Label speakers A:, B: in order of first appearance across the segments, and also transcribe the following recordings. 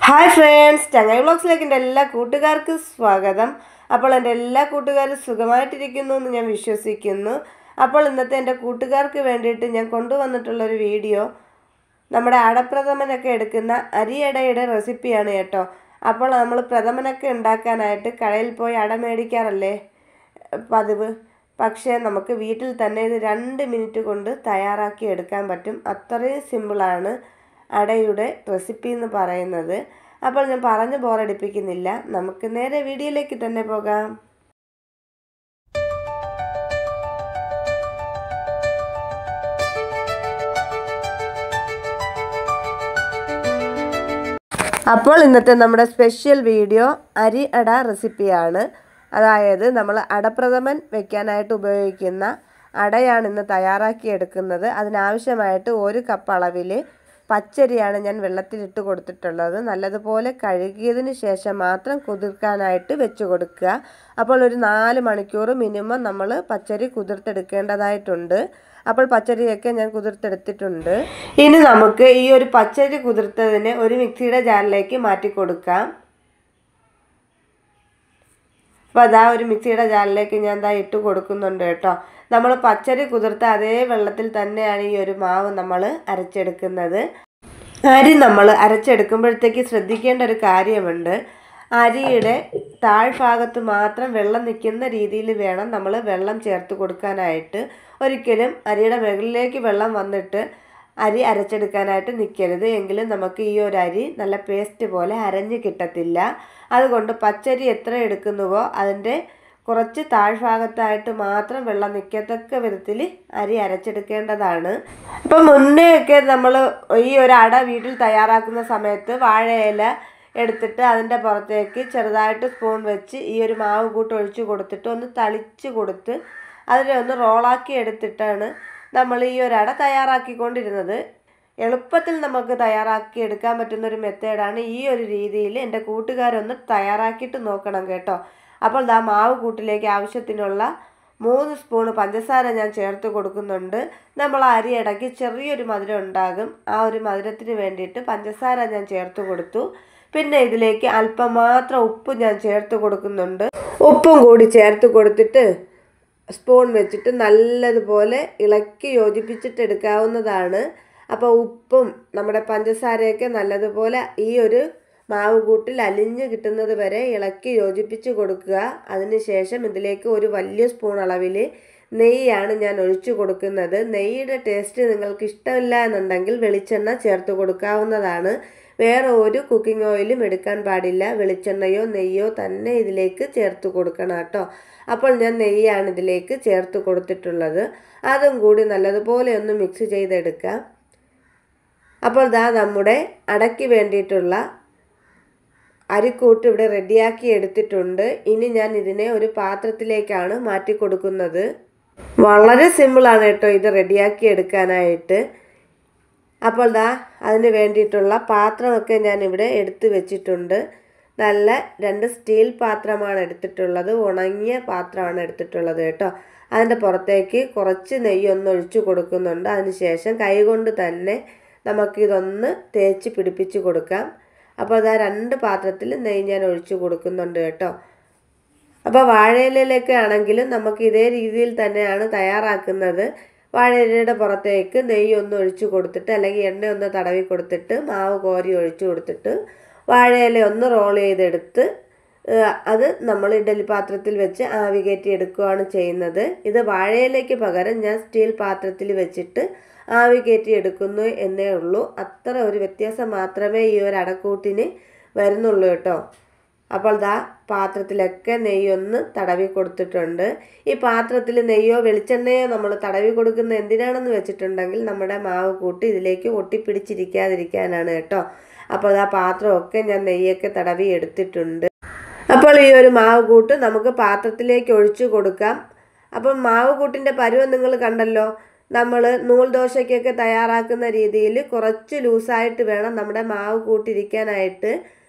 A: Hi friends, ചങ്ങായി വ്ളോഗ്സിലേക്ക് എൻ്റെ എല്ലാ കൂട്ടുകാർക്കും സ്വാഗതം. അപ്പോൾ എൻ്റെ എല്ലാ കൂട്ടുകാരും സുഖമായിട്ടിരിക്കുന്നു എന്ന് ഞാൻ വിശ്വസിക്കുന്നു. അപ്പോൾ ഇന്നത്തെ എൻ്റെ കൂട്ടുകാർക്ക് വേണ്ടിയിട്ട് ഞാൻ കൊണ്ടുവന്നിട്ടുള്ളൊരു വീഡിയോ നമ്മുടെ അടപ്രഥമനൊക്കെ എടുക്കുന്ന അരിയടയുടെ റെസിപ്പിയാണ് കേട്ടോ. അപ്പോൾ നമ്മൾ പ്രഥമനൊക്കെ ഉണ്ടാക്കാനായിട്ട് കടയിൽ പോയി അട മേടിക്കാറല്ലേ പതിവ്. പക്ഷേ നമുക്ക് വീട്ടിൽ തന്നെ ഇത് 2 മിനിറ്റ് കൊണ്ട് തയ്യാറാക്കി എടുക്കാൻ പറ്റും. അത്രയും സിമ്പിളാണ് അടയുടെ റെസിപ്പി എന്ന് പറയുന്നത്. അപ്പോൾ ഞാൻ പറഞ്ഞ് ബോറടിപ്പിക്കുന്നില്ല, നമുക്ക് നേരെ വീഡിയോയിലേക്ക് തന്നെ പോകാം. അപ്പോൾ ഇന്നത്തെ നമ്മുടെ സ്പെഷ്യൽ വീഡിയോ അരി അട റെസിപ്പിയാണ്. അതായത് നമ്മൾ അടപ്രഥമൻ വെക്കാനായിട്ട് ഉപയോഗിക്കുന്ന അടയാണ് ഇന്ന് തയ്യാറാക്കി എടുക്കുന്നത്. അതിനാവശ്യമായിട്ട് 1 കപ്പ് അളവിൽ പച്ചരിയാണ് ഞാൻ വെള്ളത്തിലിട്ട് കൊടുത്തിട്ടുള്ളത്. നല്ലതുപോലെ കഴുകിയതിന് ശേഷം മാത്രം കുതിർക്കാനായിട്ട് വെച്ച് കൊടുക്കുക. അപ്പോൾ ഒരു 4 മണിക്കൂർ മിനിമം നമ്മൾ പച്ചരി കുതിർത്തെടുക്കേണ്ടതായിട്ടുണ്ട്. അപ്പോൾ പച്ചരിയൊക്കെ ഞാൻ കുതിർത്തെടുത്തിട്ടുണ്ട്. ഇനി നമുക്ക് ഈ ഒരു പച്ചരി കുതിർത്തതിനെ ഒരു മിക്സിയുടെ ജാറിലേക്ക് മാറ്റി കൊടുക്കാം. അപ്പോൾ അതാ ഒരു മിക്സിയുടെ ജാറിലേക്ക് ഞാൻ ഇട്ട് കൊടുക്കുന്നുണ്ട് കേട്ടോ. നമ്മൾ പച്ചരി കുതിർത്ത അതേ വെള്ളത്തിൽ തന്നെയാണ് ഈ ഒരു മാവ് നമ്മൾ അരച്ചെടുക്കുന്നത്. അരി നമ്മൾ അരച്ചെടുക്കുമ്പോഴത്തേക്ക് ശ്രദ്ധിക്കേണ്ട ഒരു കാര്യമുണ്ട്. അരിയുടെ താഴ്ഭാഗത്ത് മാത്രം വെള്ളം നിൽക്കുന്ന രീതിയിൽ വേണം നമ്മൾ വെള്ളം ചേർത്ത് കൊടുക്കാനായിട്ട്. ഒരിക്കലും അരിയുടെ മുകളിലേക്ക് വെള്ളം വന്നിട്ട് അരി അരച്ചെടുക്കാനായിട്ട് നിൽക്കരുത്. എങ്കിലും നമുക്ക് ഈ ഒരു അരി നല്ല പേസ്റ്റ് പോലെ അരഞ്ഞ് കിട്ടത്തില്ല. അതുകൊണ്ട് പച്ചരി എത്ര എടുക്കുന്നുവോ അതിൻ്റെ കുറച്ച് താഴ്ഭാഗത്തായിട്ട് മാത്രം വെള്ളം നിൽക്കത്തക്ക വിധത്തിൽ അരി അരച്ചെടുക്കേണ്ടതാണ്. അപ്പം മുന്നേയൊക്കെ നമ്മൾ ഈ ഒരു അട വീട്ടിൽ തയ്യാറാക്കുന്ന സമയത്ത് വാഴയില എടുത്തിട്ട് അതിൻ്റെ പുറത്തേക്ക് ചെറുതായിട്ട് സ്പൂൺ വെച്ച് ഈ ഒരു മാവ് കൂട്ട് ഒഴിച്ച് കൊടുത്തിട്ട് ഒന്ന് തളിച്ച് കൊടുത്ത് അതിനെ ഒന്ന് റോളാക്കി എടുത്തിട്ടാണ് നമ്മൾ ഈ ഒരു അട തയ്യാറാക്കിക്കൊണ്ടിരുന്നത്. എളുപ്പത്തിൽ നമുക്ക് തയ്യാറാക്കി എടുക്കാൻ പറ്റുന്നൊരു മെത്തേഡാണ് ഈ ഒരു രീതിയിൽ. എൻ്റെ കൂട്ടുകാരൊന്ന് തയ്യാറാക്കിയിട്ട് നോക്കണം കേട്ടോ. അപ്പോൾ മാവ് കൂട്ടിലേക്ക് ആവശ്യത്തിനുള്ള 3 സ്പൂൺ പഞ്ചസാര ഞാൻ ചേർത്ത് കൊടുക്കുന്നുണ്ട്. നമ്മൾ അരി ഇടയ്ക്ക് ചെറിയൊരു മധുരം ഉണ്ടാകും. ആ ഒരു മധുരത്തിന് വേണ്ടിയിട്ട് പഞ്ചസാര ഞാൻ ചേർത്ത് കൊടുത്തു. പിന്നെ ഇതിലേക്ക് അല്പം മാത്രം ഉപ്പ് ഞാൻ ചേർത്ത് കൊടുക്കുന്നുണ്ട്. ഉപ്പും കൂടി ചേർത്ത് കൊടുത്തിട്ട് സ്പൂൺ വെച്ചിട്ട് നല്ലതുപോലെ ഇളക്കി യോജിപ്പിച്ചിട്ട് എടുക്കാവുന്നതാണ്. അപ്പോൾ ഉപ്പും നമ്മുടെ പഞ്ചസാരയൊക്കെ നല്ലതുപോലെ ഈ ഒരു മാവ് കൂട്ടിൽ അലിഞ്ഞ് കിട്ടുന്നത് വരെ ഇളക്കി യോജിപ്പിച്ച് കൊടുക്കുക. അതിനുശേഷം ഇതിലേക്ക് ഒരു വലിയ സ്പൂൺ അളവിൽ നെയ്യാണ് ഞാൻ ഒഴിച്ചു കൊടുക്കുന്നത്. നെയ്യുടെ ടേസ്റ്റ് നിങ്ങൾക്ക് ഇഷ്ടമില്ല എന്നുണ്ടെങ്കിൽ വെളിച്ചെണ്ണ ചേർത്ത് കൊടുക്കാവുന്നതാണ്. വേറെ ഒരു കുക്കിംഗ് ഓയിലും എടുക്കാൻ പാടില്ല. വെളിച്ചെണ്ണയോ നെയ്യോ തന്നെ ഇതിലേക്ക് ചേർത്ത് കൊടുക്കണം കേട്ടോ. അപ്പോൾ ഞാൻ നെയ്യാണ് ഇതിലേക്ക് ചേർത്ത് കൊടുത്തിട്ടുള്ളത്. അതും കൂടി നല്ലതുപോലെ ഒന്ന് മിക്സ് ചെയ്തെടുക്കാം. അപ്പോൾ നമ്മുടെ അടയ്ക്ക് വേണ്ടിയിട്ടുള്ള അരിക്കൂട്ട് ഇവിടെ റെഡിയാക്കി എടുത്തിട്ടുണ്ട്. ഇനി ഞാൻ ഇതിനെ ഒരു പാത്രത്തിലേക്കാണ് മാറ്റി കൊടുക്കുന്നത്. വളരെ സിമ്പിളാണ് കേട്ടോ ഇത് റെഡിയാക്കി എടുക്കാനായിട്ട്. അപ്പോൾ അതിന് വേണ്ടിയിട്ടുള്ള പാത്രമൊക്കെ ഞാൻ ഇവിടെ എടുത്ത് വെച്ചിട്ടുണ്ട്. നല്ല 2 സ്റ്റീൽ പാത്രമാണ് എടുത്തിട്ടുള്ളത്. ഉണങ്ങിയ പാത്രമാണ് എടുത്തിട്ടുള്ളത് കേട്ടോ. അതിൻ്റെ പുറത്തേക്ക് കുറച്ച് നെയ്യൊന്ന് ഒഴിച്ചു കൊടുക്കുന്നുണ്ട്. അതിനുശേഷം കൈകൊണ്ട് തന്നെ നമുക്കിതൊന്ന് തേച്ച് പിടിപ്പിച്ച് കൊടുക്കാം. അപ്പോൾ 2 പാത്രത്തിൽ നെയ്യ് ഞാൻ ഒഴിച്ചു കൊടുക്കുന്നുണ്ട് കേട്ടോ. അപ്പോൾ വാഴയിലയിലൊക്കെ ആണെങ്കിലും നമുക്ക് ഇതേ രീതിയിൽ തന്നെയാണ് തയ്യാറാക്കുന്നത്. വാഴയിലയുടെ പുറത്തേക്ക് നെയ്യ് ഒന്ന് ഒഴിച്ചു കൊടുത്തിട്ട് അല്ലെങ്കിൽ എണ്ണ ഒന്ന് തടവി കൊടുത്തിട്ട് മാവ് കോരി ഒഴിച്ചു കൊടുത്തിട്ട് വാഴയില ഒന്ന് റോൾ ചെയ്തെടുത്ത് അത് നമ്മൾ ഇഡലി പാത്രത്തിൽ വെച്ച് ആവി കയറ്റി എടുക്കുകയാണ് ചെയ്യുന്നത്. ഇത് വാഴയിലേക്ക് പകരം ഞാൻ സ്റ്റീൽ പാത്രത്തിൽ വെച്ചിട്ട് ആവി കയറ്റി എടുക്കുന്നു എന്നേ ഉള്ളൂ. അത്ര ഒരു വ്യത്യാസം മാത്രമേ ഈ ഒരു അടക്കൂട്ടിന് വരുന്നുള്ളൂ കേട്ടോ. അപ്പോൾ പാത്രത്തിലൊക്കെ നെയ്യൊന്ന് തടവി കൊടുത്തിട്ടുണ്ട്. ഈ പാത്രത്തിൽ നെയ്യോ വെളിച്ചെണ്ണയോ നമ്മൾ തടവി കൊടുക്കുന്ന എന്തിനാണെന്ന് വെച്ചിട്ടുണ്ടെങ്കിൽ നമ്മുടെ മാവ് കൂട്ടി ഇതിലേക്ക് ഒട്ടിപ്പിടിച്ചിരിക്കാതിരിക്കാനാണ് കേട്ടോ. അപ്പോൾ പാത്രമൊക്കെ ഞാൻ നെയ്യൊക്കെ തടവി എടുത്തിട്ടുണ്ട്. അപ്പോൾ ഈ ഒരു മാവ് കൂട്ട് നമുക്ക് പാത്രത്തിലേക്ക് ഒഴിച്ചു കൊടുക്കാം. അപ്പം മാവ് കൂട്ടിൻ്റെ പരുവം നിങ്ങൾ കണ്ടല്ലോ. നമ്മൾ നൂൽ ദോശയ്ക്കൊക്കെ തയ്യാറാക്കുന്ന രീതിയിൽ കുറച്ച് ലൂസായിട്ട് വേണം നമ്മുടെ മാവ് കൂട്ടിരിക്കാനായിട്ട്.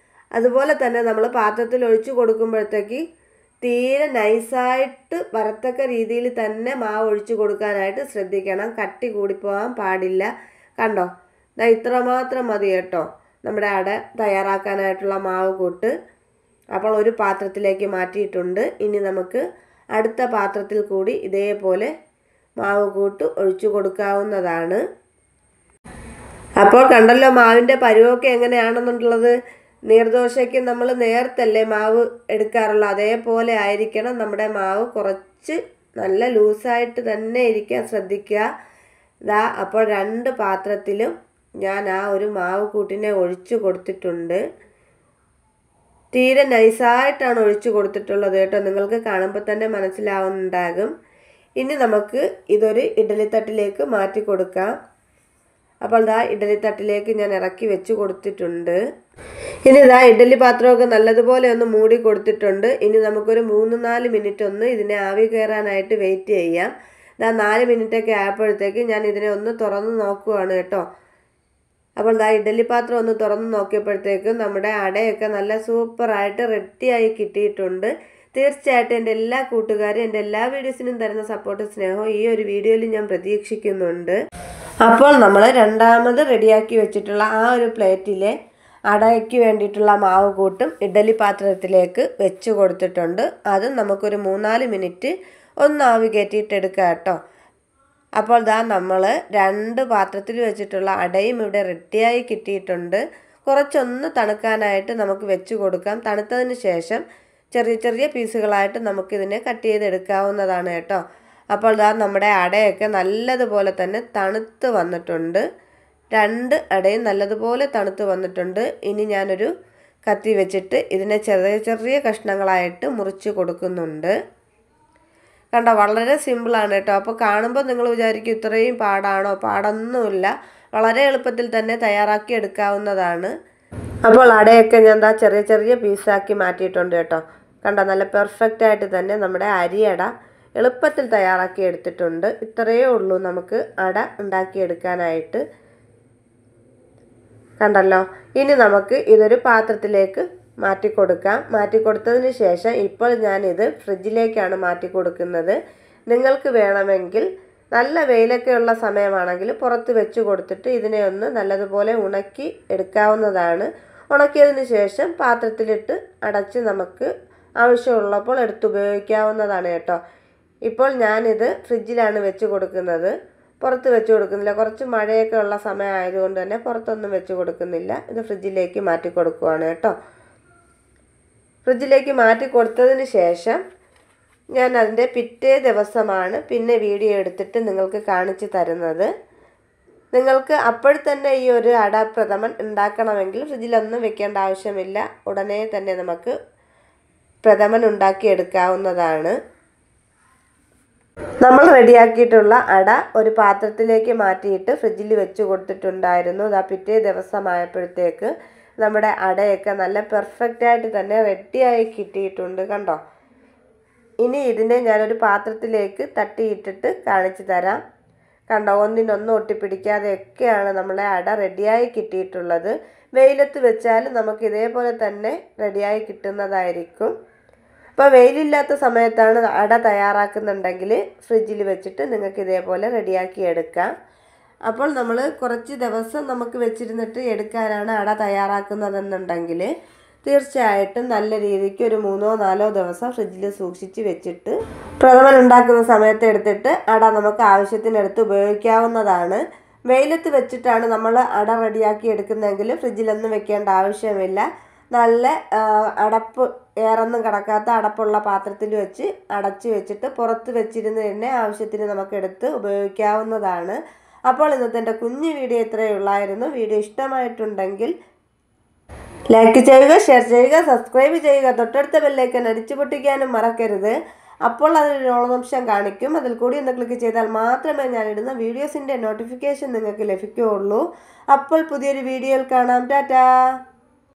A: അതുപോലെ തന്നെ നമ്മൾ പാത്രത്തിൽ ഒഴിച്ചു കൊടുക്കുമ്പോഴത്തേക്ക് തീരെ നൈസായിട്ട് വരത്തക്ക രീതിയിൽ തന്നെ മാവ് ഒഴിച്ചു കൊടുക്കാനായിട്ട് ശ്രദ്ധിക്കണം. കട്ടി കൂടിപ്പോകാൻ പാടില്ല. കണ്ടോ, ഇത്രമാത്രം മതി കേട്ടോ. നമ്മുടെ അട തയ്യാറാക്കാനായിട്ടുള്ള മാവ് കൂട്ട് അപ്പോൾ ഒരു പാത്രത്തിലേക്ക് മാറ്റിയിട്ടുണ്ട്. ഇനി നമുക്ക് അടുത്ത പാത്രത്തിൽ കൂടി ഇതേപോലെ മാവ് കൂട്ട് ഒഴിച്ചു കൊടുക്കാവുന്നതാണ്. അപ്പോൾ കണ്ടല്ലോ മാവിൻ്റെ പരുവമൊക്കെ എങ്ങനെയാണെന്നുള്ളത്. നീർദോശയ്ക്ക് നമ്മൾ നേർത്തല്ലേ മാവ് എടുക്കാറുള്ളൂ, അതേപോലെ ആയിരിക്കണം നമ്മുടെ മാവ്. കുറച്ച് നല്ല ലൂസായിട്ട് തന്നെ ഇരിക്കാൻ ശ്രദ്ധിക്കുക. ഇതാ അപ്പോൾ 2 പാത്രത്തിലും ഞാൻ ആ ഒരു മാവ് കൂട്ടിനെ ഒഴിച്ചു കൊടുത്തിട്ടുണ്ട്. തീരെ നൈസായിട്ടാണ് ഒഴിച്ചു കൊടുത്തിട്ടുള്ളത് കേട്ടോ, നിങ്ങൾക്ക് കാണുമ്പോൾ തന്നെ മനസ്സിലാവുന്നുണ്ടാകും. ഇനി നമുക്ക് ഇതൊരു ഇഡ്ഡലിത്തട്ടിലേക്ക് മാറ്റി കൊടുക്കാം. അപ്പോൾ ഇതാ ഇഡ്ഡലിത്തട്ടിലേക്ക് ഞാൻ ഇറക്കി വെച്ച് കൊടുത്തിട്ടുണ്ട്. ഇനി ഇതാ ഇഡ്ഡലി പാത്രമൊക്കെ നല്ലതുപോലെ ഒന്ന് മൂടി കൊടുത്തിട്ടുണ്ട്. ഇനി നമുക്കൊരു 3-4 മിനിറ്റ് ഒന്ന് ഇതിനെ ആവി കയറാനായിട്ട് വെയിറ്റ് ചെയ്യാം. ഇതാ 4 മിനിറ്റൊക്കെ ആയപ്പോഴത്തേക്ക് ഞാൻ ഇതിനെ ഒന്ന് തുറന്ന് നോക്കുവാണ് കേട്ടോ. അപ്പോൾ ഇതാ ഇഡ്ഡലി പാത്രം ഒന്ന് തുറന്ന് നോക്കിയപ്പോഴത്തേക്കും നമ്മുടെ അടയൊക്കെ നല്ല സൂപ്പറായിട്ട് റെഡിയായി കിട്ടിയിട്ടുണ്ട്. തീർച്ചയായിട്ടും എൻ്റെ എല്ലാ കൂട്ടുകാരും എൻ്റെ എല്ലാ വീഡിയോസിനും തരുന്ന സപ്പോർട്ട് സ്നേഹവും ഈ ഒരു വീഡിയോയിൽ ഞാൻ പ്രതീക്ഷിക്കുന്നുണ്ട്. അപ്പോൾ നമ്മൾ രണ്ടാമത് റെഡിയാക്കി വെച്ചിട്ടുള്ള ആ ഒരു പ്ലേറ്റിലെ അടയ്ക്ക് വേണ്ടിയിട്ടുള്ള മാവ് കൂട്ടും ഇഡ്ഡലി പാത്രത്തിലേക്ക് വെച്ച് കൊടുത്തിട്ടുണ്ട്. അതും നമുക്കൊരു 3-4 മിനിറ്റ് ഒന്ന് ആവി കയറ്റിയിട്ടെടുക്കാം കേട്ടോ. അപ്പോൾ ഇതാ നമ്മൾ 2 പാത്രത്തിൽ വെച്ചിട്ടുള്ള അടയും ഇവിടെ റെഡിയായി കിട്ടിയിട്ടുണ്ട്. കുറച്ചൊന്ന് തണുക്കാനായിട്ട് നമുക്ക് വെച്ച് കൊടുക്കാം. തണുത്തതിന് ശേഷം ചെറിയ ചെറിയ പീസുകളായിട്ട് നമുക്കിതിനെ കട്ട് ചെയ്തെടുക്കാവുന്നതാണ് കേട്ടോ. അപ്പോൾ ഇതാ നമ്മുടെ അടയൊക്കെ നല്ലതുപോലെ തന്നെ തണുത്ത് വന്നിട്ടുണ്ട്. 2 അടയും നല്ലതുപോലെ തണുത്ത് വന്നിട്ടുണ്ട്. ഇനി ഞാനൊരു കത്തി വെച്ചിട്ട് ഇതിനെ ചെറിയ ചെറിയ കഷ്ണങ്ങളായിട്ട് മുറിച്ച് കൊടുക്കുന്നുണ്ട്. കണ്ടോ, വളരെ സിമ്പിളാണ് കേട്ടോ. അപ്പോൾ കാണുമ്പോൾ നിങ്ങൾ വിചാരിക്കും ഇത്രയും പാടാണോ? പാടൊന്നുമില്ല, വളരെ എളുപ്പത്തിൽ തന്നെ തയ്യാറാക്കി എടുക്കാവുന്നതാണ്. അപ്പോൾ അടയൊക്കെ ഞാൻ എന്താ ചെറിയ ചെറിയ പീസാക്കി മാറ്റിയിട്ടുണ്ട് കേട്ടോ. കണ്ടോ, നല്ല പെർഫെക്റ്റ് ആയിട്ട് തന്നെ നമ്മുടെ അരിയട എളുപ്പത്തിൽ തയ്യാറാക്കി എടുത്തിട്ടുണ്ട്. ഇത്രയേ ഉള്ളൂ നമുക്ക് അട ഉണ്ടാക്കിയെടുക്കാനായിട്ട്. കണ്ടല്ലോ, ഇനി നമുക്ക് ഇതൊരു പാത്രത്തിലേക്ക് മാറ്റി കൊടുക്കാം. മാറ്റി കൊടുത്തതിന് ശേഷം ഇപ്പോൾ ഞാനിത് ഫ്രിഡ്ജിലേക്കാണ് മാറ്റി കൊടുക്കുന്നത്. നിങ്ങൾക്ക് വേണമെങ്കിൽ നല്ല വെയിലൊക്കെ ഉള്ള സമയമാണെങ്കിൽ പുറത്ത് വെച്ച് കൊടുത്തിട്ട് ഇതിനെ ഒന്ന് നല്ലതുപോലെ ഉണക്കി എടുക്കാവുന്നതാണ്. ഉണക്കിയതിന് ശേഷം പാത്രത്തിലിട്ട് അടച്ച് നമുക്ക് ആവശ്യമുള്ളപ്പോൾ എടുത്തുപയോഗിക്കാവുന്നതാണ് കേട്ടോ. ഇപ്പോൾ ഞാനിത് ഫ്രിഡ്ജിലാണ് വെച്ച് കൊടുക്കുന്നത്, പുറത്ത് വെച്ച് കൊടുക്കുന്നില്ല. കുറച്ച് മഴയൊക്കെ ഉള്ള സമയമായതുകൊണ്ട് തന്നെ പുറത്തൊന്നും വെച്ച് കൊടുക്കുന്നില്ല. ഇത് ഫ്രിഡ്ജിലേക്ക് മാറ്റി കൊടുക്കുവാണ് കേട്ടോ. ഫ്രിഡ്ജിലേക്ക് മാറ്റി കൊടുത്തതിന് ശേഷം ഞാൻ അതിൻ്റെ പിറ്റേ ദിവസമാണ് പിന്നെ വീഡിയോ എടുത്തിട്ട് നിങ്ങൾക്ക് കാണിച്ചു തരുന്നത്. നിങ്ങൾക്ക് അപ്പോൾ തന്നെ ഈ ഒരു അട പ്രഥമൻ ഉണ്ടാക്കണമെങ്കിൽ ഫ്രിഡ്ജിലൊന്നും വെക്കേണ്ട ആവശ്യമില്ല. ഉടനെ തന്നെ നമുക്ക് പ്രഥമൻ ഉണ്ടാക്കിയെടുക്കാവുന്നതാണ്. നമ്മൾ റെഡിയാക്കിയിട്ടുള്ള അട ഒരു പാത്രത്തിലേക്ക് മാറ്റിയിട്ട് ഫ്രിഡ്ജിൽ വെച്ച് കൊടുത്തിട്ടുണ്ടായിരുന്നു. അത് പിറ്റേ ദിവസമായപ്പോഴത്തേക്ക് നമ്മുടെ അടയൊക്കെ നല്ല പെർഫെക്റ്റായിട്ട് തന്നെ റെഡിയായി കിട്ടിയിട്ടുണ്ട്. കണ്ടോ, ഇനി ഇതിനെ ഞാനൊരു പാത്രത്തിലേക്ക് തട്ടിയിട്ടിട്ട് കാണിച്ചു തരാം. കണ്ടോ, ഒന്നിനൊന്നും ഒട്ടിപ്പിടിക്കാതെയൊക്കെയാണ് നമ്മളെ അട റെഡിയായി കിട്ടിയിട്ടുള്ളത്. വെയിലത്ത് വെച്ചാൽ നമുക്ക് ഇതേപോലെ തന്നെ റെഡിയായി കിട്ടുന്നതായിരിക്കും. അപ്പോൾ വെയിലില്ലാത്ത സമയത്താണ് അട തയ്യാറാക്കുന്നുണ്ടെങ്കിൽ ഫ്രിഡ്ജിൽ വെച്ചിട്ട് നിങ്ങൾക്ക് ഇതേപോലെ റെഡിയാക്കി എടുക്കാം. അപ്പോൾ നമ്മൾ കുറച്ച് ദിവസം നമുക്ക് വെച്ചിരുന്നിട്ട് എടുക്കാനാണ് അട തയ്യാറാക്കുന്നതെന്നുണ്ടെങ്കിൽ തീർച്ചയായിട്ടും നല്ല രീതിക്ക് ഒരു 3-4 ദിവസം ഫ്രിഡ്ജിൽ സൂക്ഷിച്ച് വെച്ചിട്ട് പ്രഥമൻ ഉണ്ടാക്കുന്ന സമയത്ത് എടുത്തിട്ട് അട നമുക്ക് ആവശ്യത്തിനെടുത്ത് ഉപയോഗിക്കാവുന്നതാണ്. വെയിലത്ത് വെച്ചിട്ടാണ് നമ്മൾ അട റെഡിയാക്കി എടുക്കുന്നതെങ്കിൽ ഫ്രിഡ്ജിലൊന്നും വെക്കേണ്ട ആവശ്യമില്ല. നല്ല അടപ്പ് ഏറൊന്നും കിടക്കാത്ത അടപ്പുള്ള പാത്രത്തിൽ വെച്ച് അടച്ച് വെച്ചിട്ട് പുറത്ത് വെച്ചിരുന്ന് തന്നെ ആവശ്യത്തിന് നമുക്കെടുത്ത് ഉപയോഗിക്കാവുന്നതാണ്. അപ്പോൾ ഇന്നത്തെ എൻ്റെ കുഞ്ഞു വീഡിയോ ഇത്രയേ ഉള്ളായിരുന്നു. വീഡിയോ ഇഷ്ടമായിട്ടുണ്ടെങ്കിൽ ലൈക്ക് ചെയ്യുക, ഷെയർ ചെയ്യുക, സബ്സ്ക്രൈബ് ചെയ്യുക. തൊട്ടടുത്ത ബെല്ലൈക്കൺ അടിച്ചു പൊട്ടിക്കാനും മറക്കരുത്. അപ്പോൾ അതിലൊരു ഓളനിമിഷം കാണിക്കും. അതിൽ കൂടി ഒന്ന് ക്ലിക്ക് ചെയ്താൽ മാത്രമേ ഞാനിടുന്ന വീഡിയോസിൻ്റെ നോട്ടിഫിക്കേഷൻ നിങ്ങൾക്ക് ലഭിക്കുകയുള്ളൂ. അപ്പോൾ പുതിയൊരു വീഡിയോയിൽ കാണാം. ടാറ്റാ.